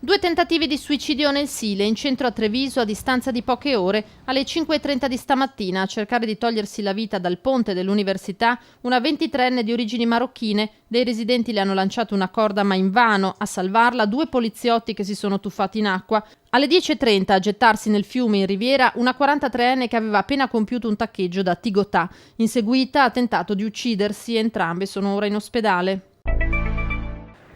2 tentativi di suicidio nel Sile, in centro a Treviso a distanza di poche ore. Alle 5:30 di stamattina, a cercare di togliersi la vita dal ponte dell'università, una 23enne di origini marocchine. Dei residenti le hanno lanciato una corda ma invano. A salvarla 2 poliziotti che si sono tuffati in acqua. Alle 10:30 a gettarsi nel fiume in Riviera una 43enne che aveva appena compiuto un taccheggio da Tigotà. Inseguita ha tentato di uccidersi, entrambe sono ora in ospedale.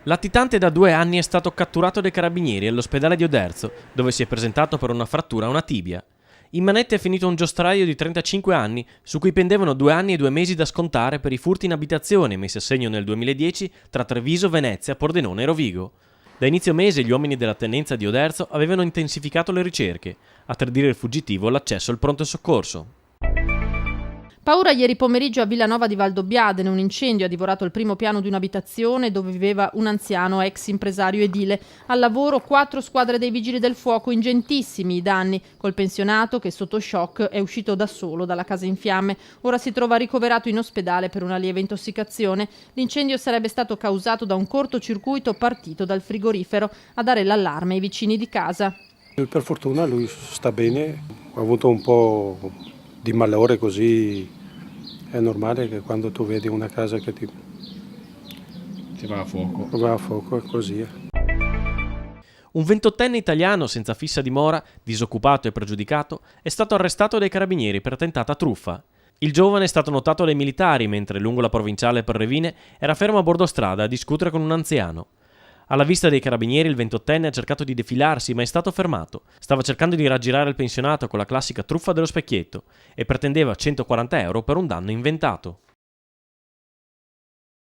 Latitante da 2 anni è stato catturato dai carabinieri all'ospedale di Oderzo, dove si è presentato per una frattura a una tibia. In manette è finito un giostraio di 35 anni, su cui pendevano 2 anni e 2 mesi da scontare per i furti in abitazione messi a segno nel 2010 tra Treviso, Venezia, Pordenone e Rovigo. Da inizio mese gli uomini della tenenza di Oderzo avevano intensificato le ricerche, a tradire il fuggitivo l'accesso al pronto soccorso. Paura ieri pomeriggio a Villanova di Valdobbiadene. Un incendio ha divorato il primo piano di un'abitazione dove viveva un anziano ex impresario edile. Al lavoro 4 squadre dei vigili del fuoco, ingentissimi i danni, col pensionato che sotto shock è uscito da solo dalla casa in fiamme. Ora si trova ricoverato in ospedale per una lieve intossicazione. L'incendio sarebbe stato causato da un cortocircuito partito dal frigorifero. A dare l'allarme ai vicini di casa. Per fortuna lui sta bene, ha avuto un po' di malore, così è normale che quando tu vedi una casa che ti va a fuoco. Va a fuoco, è così. Un 28enne italiano senza fissa dimora, disoccupato e pregiudicato, è stato arrestato dai carabinieri per tentata truffa. Il giovane è stato notato dai militari mentre lungo la provinciale per Revine era fermo a bordo strada a discutere con un anziano. Alla vista dei carabinieri il 28enne ha cercato di defilarsi ma è stato fermato. Stava cercando di raggirare il pensionato con la classica truffa dello specchietto e pretendeva 140 euro per un danno inventato.